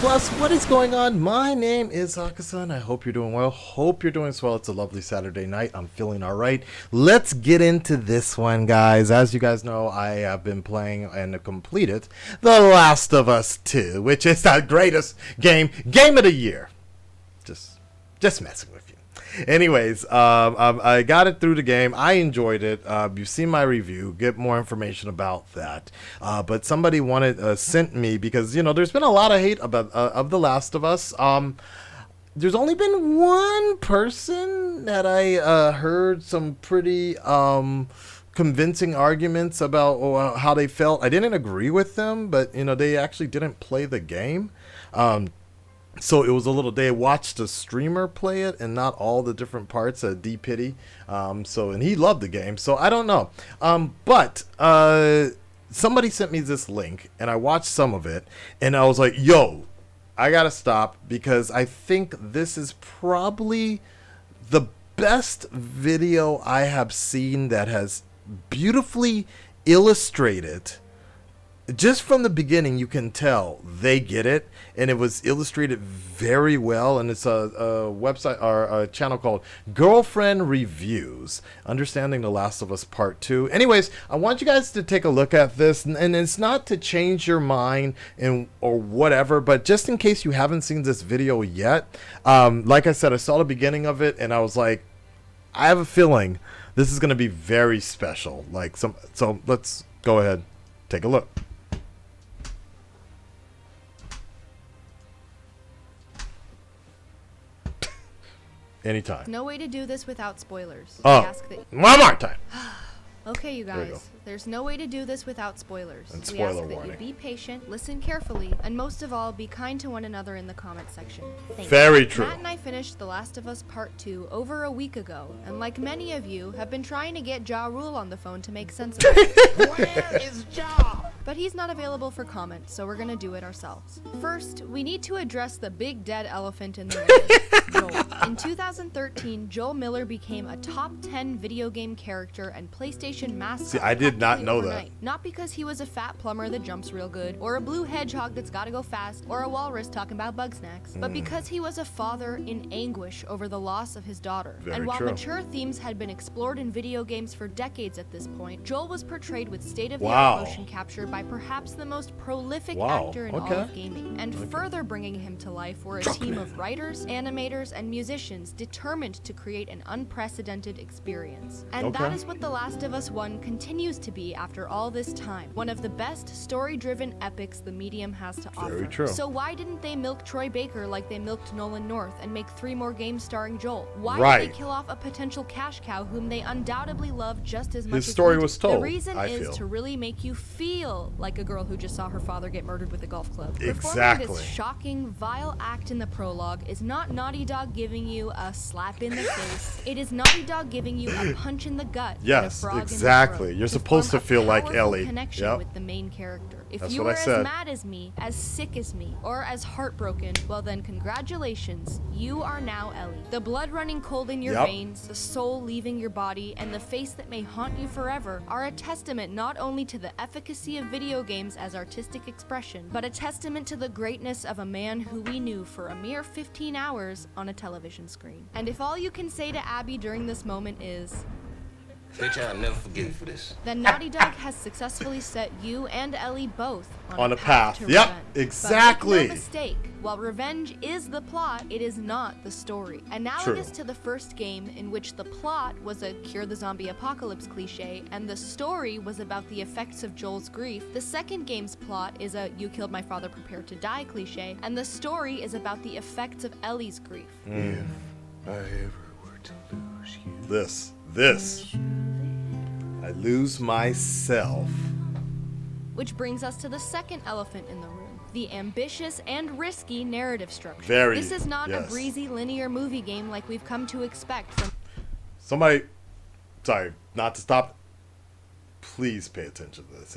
Plus, what is going on? My name is Akasan. I hope you're doing well. Hope you're doing well. It's a lovely Saturday night. I'm feeling all right. Let's get into this one, guys. As you guys know, I have been playing and completed The Last of Us 2, which is the greatest game of the year. Just messing with you. Anyways, I got it through the game. I enjoyed it. You've seen my review. Get more information about that. But somebody sent me because there's been a lot of hate about of The Last of Us. There's only been one person that I heard some pretty convincing arguments about how they felt. I didn't agree with them, but they actually didn't play the game. So it was they watched a streamer play it and not all the different parts, D Pity. And he loved the game. So I don't know. But somebody sent me this link and I watched some of it and I was like, yo, I got to stop because I think this is probably the best video I have seen that has beautifully illustrated. Just from the beginning, you can tell they get it, and it was illustrated very well. And it's a website or a channel called Girlfriend Reviews, Understanding The Last of Us Part 2. Anyways, I want you guys to take a look at this, and it's not to change your mind or whatever, but just in case you haven't seen this video yet. Like I said, I saw the beginning of it, and I was like, I have a feeling this is going to be very special. So let's go ahead, take a look. Anytime. No way to do this without spoilers. One more time. Okay, you guys. There's no way to do this without spoilers. And we ask spoiler that warning. you be patient, listen carefully, and most of all, be kind to one another in the comment section. Thanks. Very true. Matt and I finished The Last of Us Part 2 over a week ago, and like many of you, have been trying to get Ja Rule on the phone to make sense of it. Where is Ja? But he's not available for comment, so we're gonna do it ourselves. First, we need to address the big dead elephant in the room, Joel. In 2013, Joel Miller became a top 10 video game character and PlayStation mascot. See, I did not know overnight. Not because he was a fat plumber that jumps real good, or a blue hedgehog that's gotta go fast, or a walrus talking about bug snacks, but because he was a father in anguish over the loss of his daughter. Very while true. mature themes had been explored in video games for decades at this point, Joel was portrayed with state-of-the-art Wow. motion capture by perhaps the most prolific Wow, actor in all okay. of gaming. And further bringing him to life were a team of writers, animators, and musicians determined to create an unprecedented experience. And Okay. that is what The Last of Us 1 continues to be after all this time. One of the best story-driven epics the medium has to offer. Very true. So why didn't they milk Troy Baker like they milked Nolan North and make 3 more games starring Joel? Why Right. did they kill off a potential cash cow whom they undoubtedly love just as much His as story we do? was told, The reason I is feel. to really make you feel like a girl who just saw her father get murdered with a golf club. Performing Exactly. this shocking, vile act in the prologue is not Naughty Dog giving you a slap in the face. It is Naughty Dog giving you a punch in the gut. and a Yes, frog in the exactly. throat You're to supposed form to a feel like powerful Ellie. connection Yep. with the main character. If That's you what I were said. as mad as me, as sick as me, or as heartbroken, well then congratulations, you are now Ellie. The blood running cold in your Yep. veins, the soul leaving your body, and the face that may haunt you forever are a testament not only to the efficacy of video games as artistic expression, but a testament to the greatness of a man who we knew for a mere 15 hours on a television screen. And if all you can say to Abby during this moment is, Bitch, I'll never forgive you for this. then Naughty Dog has successfully set you and Ellie both On a a path. to Yep, revenge. exactly. But make no mistake, while revenge is the plot, it is not the story. Analogous to the first game, in which the plot was a cure the zombie apocalypse cliche, and the story was about the effects of Joel's grief, the second game's plot is a you killed my father, prepare to die cliche, and the story is about the effects of Ellie's grief. If I ever were to lose you. This. I lose myself. Which brings us to the second elephant in the room, the ambitious and risky narrative structure. Very, This is not yes. a breezy linear movie game like we've come to expect from Somebody, sorry, not to stop. Please pay attention to this.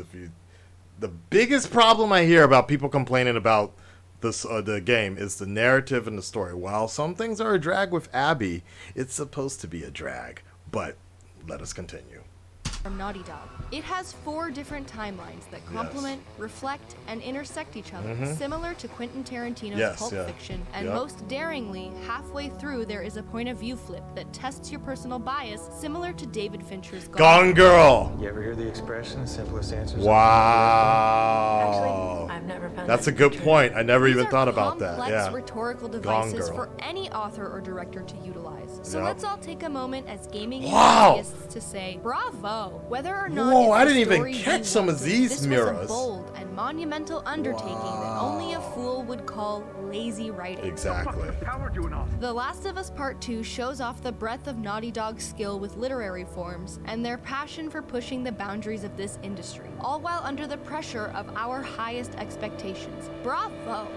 The biggest problem I hear about people complaining about this the game is the narrative and the story. While some things are a drag with Abby, it's supposed to be a drag. But let us continue. from Naughty Dog. It has 4 different timelines that complement, reflect, and intersect each other, similar to Quentin Tarantino's Pulp Fiction, and most daringly, halfway through there is a point of view flip that tests your personal bias, similar to David Fincher's Gone Girl. You ever hear the expression, simplest answers? Wow. Actually, I've never found That's that a good true. point. I never These even are thought about that. complex Yeah. rhetorical Gone devices Girl. for any author or director to utilize. So Yep. let's all take a moment as gaming Wow. enthusiasts to say, bravo! Whether or not Whoa, it's I the didn't even story we catch some of wanted, these this was mirrors. a bold and monumental undertaking that only a fool would call lazy writing. Exactly. The Last of Us Part 2 shows off the breadth of Naughty Dog's skill with literary forms and their passion for pushing the boundaries of this industry, all while under the pressure of our highest expectations. Bravo!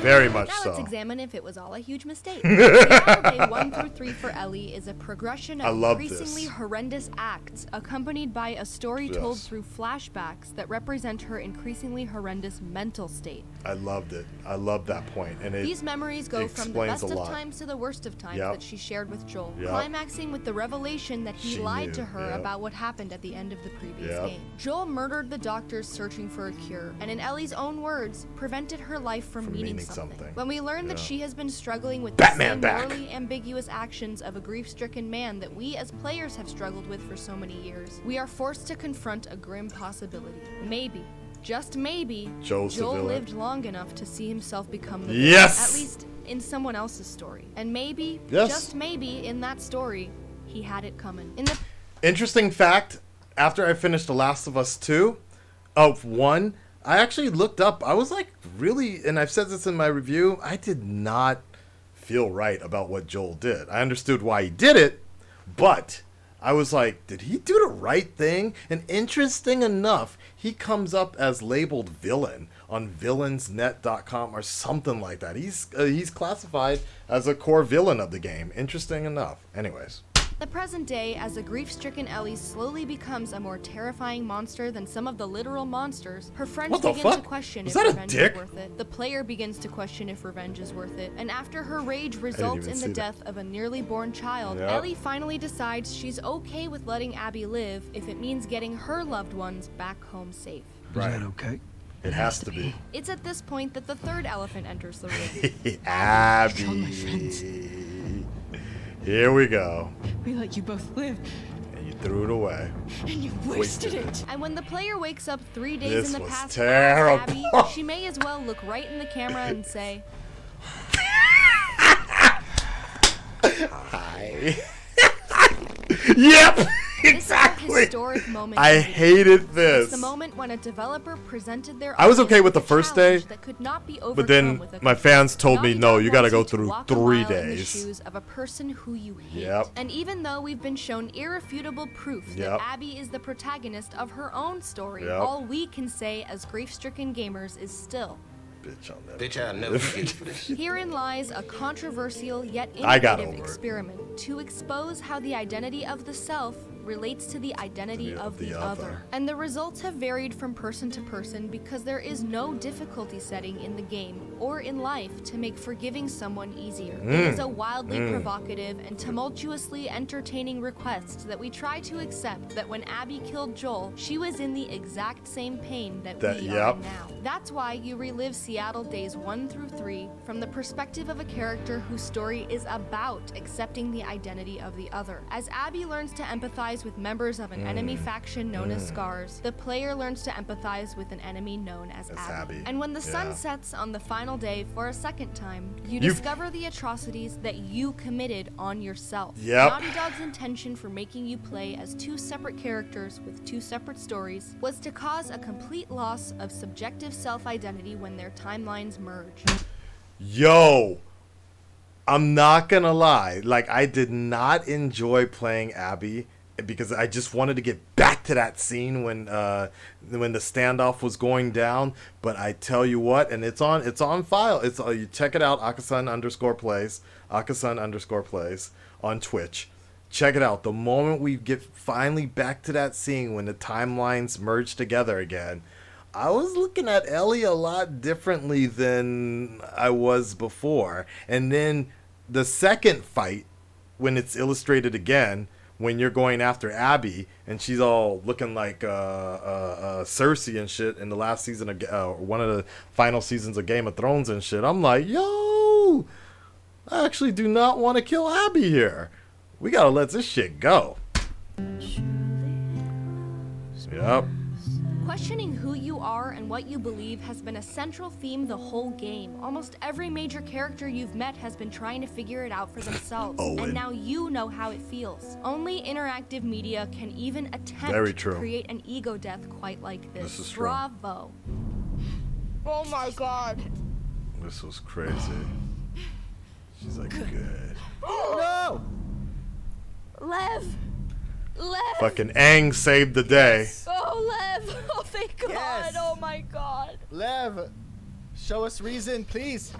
Very much Now so. let's examine if it was all a huge mistake. Seattle Day 1 through 3 for Ellie is a progression I of love increasingly this. horrendous acts, accompanied by a story told Yes. through flashbacks that represent her increasingly horrendous mental state. I loved it. I loved that point. And it These memories go from the explains best a of lot. times to the worst of times Yep. that she shared with Joel, Yep. climaxing with the revelation that he She lied knew, to her yep. about what happened at the end of the previous Yep. game. Joel murdered the doctors searching for a cure, and in Ellie's own words, prevented her life from meaning something. When we learn that Yeah. she has been struggling with Batman the same back. morally ambiguous actions of a grief-stricken man that we as players have struggled with for so many years, we are forced to confront a grim possibility. Maybe, just maybe, Joel's the Joel villain. lived long enough to see himself become the Yes! villain, at least in someone else's story. And maybe, Yes. just maybe, in that story, he had it coming. In the Interesting fact, after I finished The Last of Us 2, of 1, I actually looked up. I was like, really, and I've said this in my review, I did not feel right about what Joel did. I understood why he did it, but I was like, did he do the right thing? And interesting enough, he comes up as labeled villain on villainsnet.com or something like that. He's classified as a core villain of the game. Interesting enough. Anyways. the present day, as a grief-stricken Ellie slowly becomes a more terrifying monster than some of the literal monsters, her friends What the begin to fuck? question Was if that a revenge dick? is worth it. The player begins to question if revenge is worth it. And after her rage results even in see the that. death of a nearly born child, Yep. Ellie finally decides she's okay with letting Abby live if it means getting her loved ones back home safe. Right. Is that okay? It has to be. It's at this point that the third elephant enters the room. Abby. Here we go. We let you both live, And you threw it away. and you Wasted wasted it. And when the player wakes up 3 days This in the was past terrible. as Abby, she may as well look right in the camera and say, Hi. Yep. This Exactly. is a historic moment. I in video. hated It's this. the moment when a developer presented their I was audience okay with the a first challenge day, that could not be But then overcome with a my fans told me, Naughty no, Dog you gotta wants go you to through walk a 3 mile in the days. shoes of a person who you hate. Yep. And even though we've been shown irrefutable proof Yep. that Abby is the protagonist of her own story, Yep. all we can say as grief-stricken gamers is still, Bitch, I'll never. Bitch, I'll never forget you for this. herein lies a controversial yet I got innovative over it. experiment to expose how the identity of the self relates to the identity of the other. And the results have varied from person to person because there is no difficulty setting in the game or in life to make forgiving someone easier. It is a wildly provocative and tumultuously entertaining request that we try to accept that when Abby killed Joel, she was in the exact same pain that we are Yep. in now. That's why you relive Seattle Days 1 through 3 from the perspective of a character whose story is about accepting the identity of the other. As Abby learns to empathize with members of an enemy faction known as Scars, the player learns to empathize with an enemy known as Abby. Abby. And when the sun Yeah. sets on the final day for a second time, you You've- discover the atrocities that you committed on yourself. Yep. Naughty Dog's intention for making you play as 2 separate characters with 2 separate stories was to cause a complete loss of subjective self-identity when their timelines merge. Yo, I'm not gonna lie. Like, I did not enjoy playing Abby because I just wanted to get back to that scene when the standoff was going down. But I tell you what, and it's on file. It's you check it out, Akasan_plays on Twitch. Check it out. The moment we get finally back to that scene when the timelines merge together again, I was looking at Ellie a lot differently than I was before. And then the second fight, when it's illustrated again, when you're going after Abby and she's all looking like Cersei and shit in the last season of one of the final seasons of Game of Thrones and shit. I'm like, yo, I actually do not want to kill Abby here. We gotta let this shit go. Yep. Questioning who you are and what you believe has been a central theme the whole game. Almost every major character you've met has been trying to figure it out for themselves. And now you know how it feels. Only interactive media can even attempt to create an ego death quite like this. This is true. Bravo. Oh my god. This was crazy. She's like, good. No! Lev! Lev! Fucking Aang saved the day. Oh, Lev! Oh, thank God! Yes. Oh my God! Lev, show us reason, please.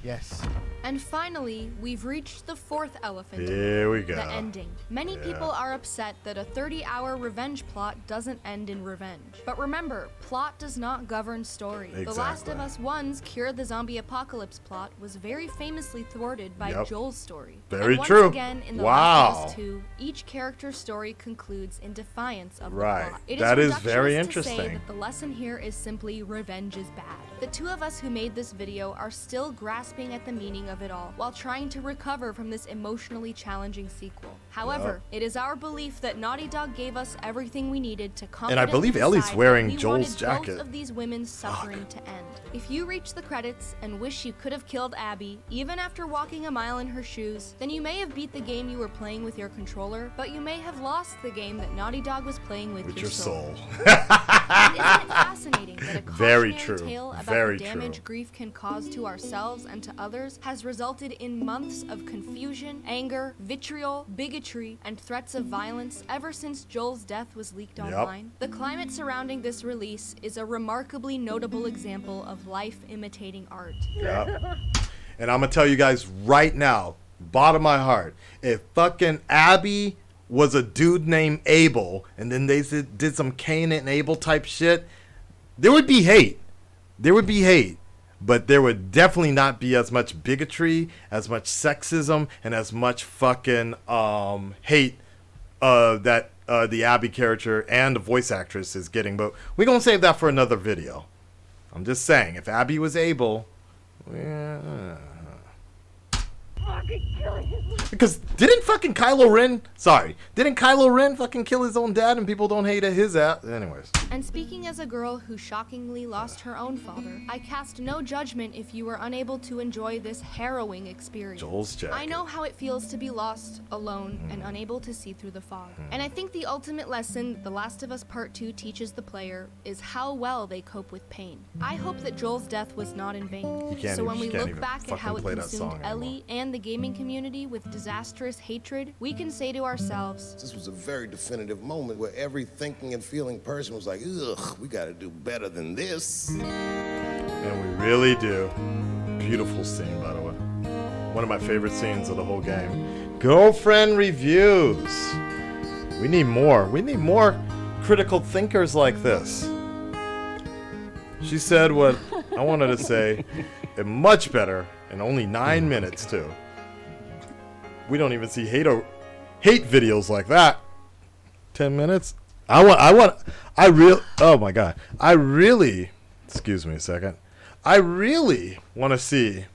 Yes. And finally, we've reached the fourth elephant. Here we go. The ending. Many people are upset that a 30-hour revenge plot doesn't end in revenge. But remember, plot does not govern story. Exactly. The Last of Us 1's Cure the Zombie Apocalypse plot was very famously thwarted by Joel's story. Very and true. Once again, in The Last of Us 2, each character's story concludes in defiance of the plot. That is very reductionist interesting. to say that the lesson here is simply revenge is bad. The two of us who made this video are still grasping at the meaning of it all, while trying to recover from this emotionally challenging sequel. However, it is our belief that Naughty Dog gave us everything we needed to confidently And I believe Ellie's decide wearing that we Joel's wanted jacket. both of these women's suffering to end. If you reach the credits and wish you could have killed Abby, even after walking a mile in her shoes, then you may have beat the game you were playing with your controller, but you may have lost the game that Naughty Dog was playing with your soul. Isn't it fascinating that a Very cautionary true. tale about Very the damage true. grief can cause to ourselves and to others has resulted in months of confusion, anger, vitriol, bigotry, and threats of violence ever since Joel's death was leaked online? The climate surrounding this release is a remarkably notable example of life imitating art. Yep. And I'm gonna tell you guys right now, bottom of my heart, if fucking Abby was a dude named Abel, and then they did some Cain and Abel type shit, there would be hate. There would be hate. But there would definitely not be as much bigotry, as much sexism, and as much fucking hate that the Abby character and the voice actress is getting. But we're going to save that for another video. I'm just saying, if Abby was able... Yeah. Because didn't Kylo Ren fucking kill his own dad and people don't hate at his ass? Anyways. And speaking as a girl who shockingly lost her own father, I cast no judgment if you were unable to enjoy this harrowing experience. Joel's jacket. I know how it feels to be lost, alone, and unable to see through the fog. And I think the ultimate lesson The Last of Us Part 2 teaches the player is how well they cope with pain. I hope that Joel's death was not in vain. So when we look back at how it consumed Ellie and the gaming community with disastrous hatred, we can say to ourselves, this was a very definitive moment where every thinking and feeling person was like, ugh, we gotta do better than this. And we really do. Beautiful scene, by the way. One of my favorite scenes of the whole game. Girlfriend reviews. We need more. We need more critical thinkers like this. She said what I wanted to say, and much better, in only 9 minutes, too. We don't even see hate videos like that. 10 minutes? Oh my God. Excuse me a second. I really want to see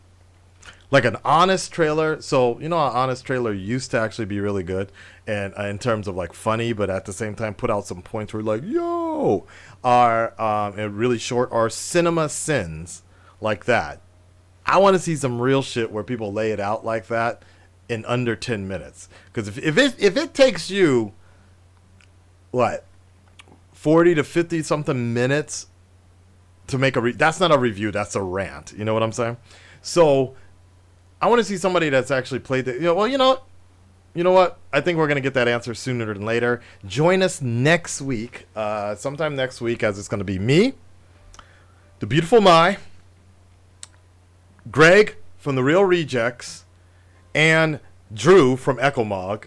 like an honest trailer. So, you know, an honest trailer used to actually be really good. And in terms of like funny, but at the same time put out some points where like, yo, and really short or cinema sins like that. I want to see some real shit where people lay it out like that in under 10 minutes. Because if it takes you, what, 40 to 50 something minutes to make that's not a review, that's a rant. You know what I'm saying? So I want to see somebody that's actually played the, you know what? I think we're going to get that answer sooner than later. Join us next week, sometime next week, as it's going to be me, the beautiful Mai, Greg from The Real Rejects, and Drew from Ecomog.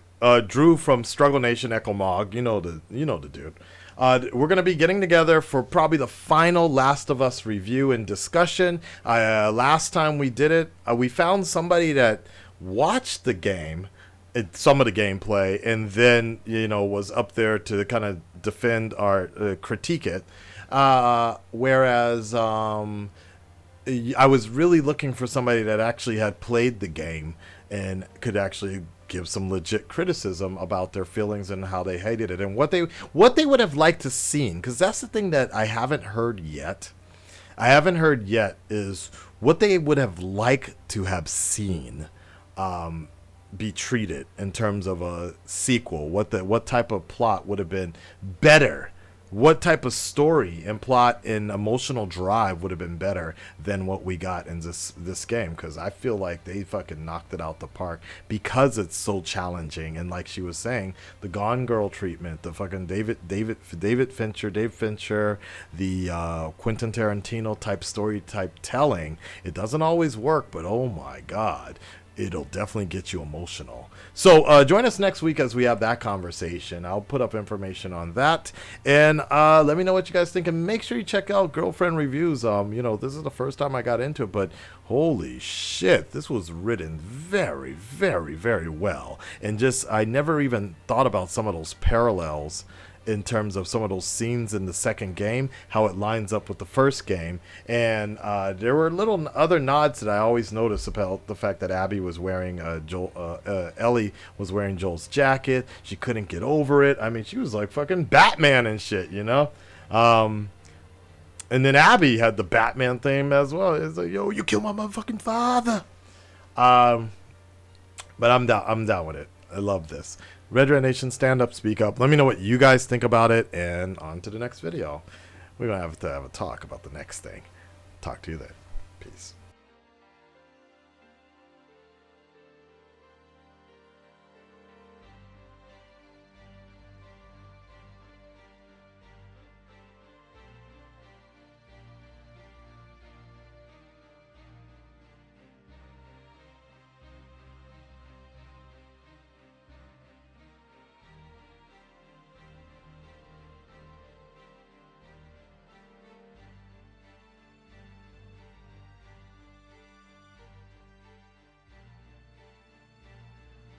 Drew from Struggle Nation Ecomog. You know the dude. We're going to be getting together for probably the final Last of Us review and discussion. Last time we did it, we found somebody that watched the game some of the gameplay, and then was up there to kind of defend or critique it. Whereas I was really looking for somebody that actually had played the game and could actually give some legit criticism about their feelings and how they hated it and what they would have liked to seen, because that's the thing that I haven't heard yet. Is what they would have liked to have seen be treated in terms of a sequel. What type of plot would have been better? What type of story and plot and emotional drive would have been better than what we got in this game? Because I feel like they fucking knocked it out the park because it's so challenging. And like she was saying, the Gone Girl treatment, the fucking Dave Fincher, the Quentin Tarantino type story type telling, it doesn't always work, but oh my god, it'll definitely get you emotional. So join us next week as we have that conversation. I'll put up information on that, and let me know what you guys think, and make sure you check out Girlfriend Reviews. This is the first time I got into it, but holy shit, this was written very, very, very well. And just, I never even thought about some of those parallels in terms of some of those scenes in the second game, how it lines up with the first game. And there were little other nods that I always noticed about the fact that Abby was wearing Ellie was wearing Joel's jacket. She couldn't get over it. I mean, she was like fucking Batman and shit, And then Abby had the Batman theme as well. It's like, yo, you killed my motherfucking father. But I'm down with it. I love this. Red Nation, stand up, speak up. Let me know what you guys think about it, and on to the next video. We're going to have a talk about the next thing. Talk to you then. Peace.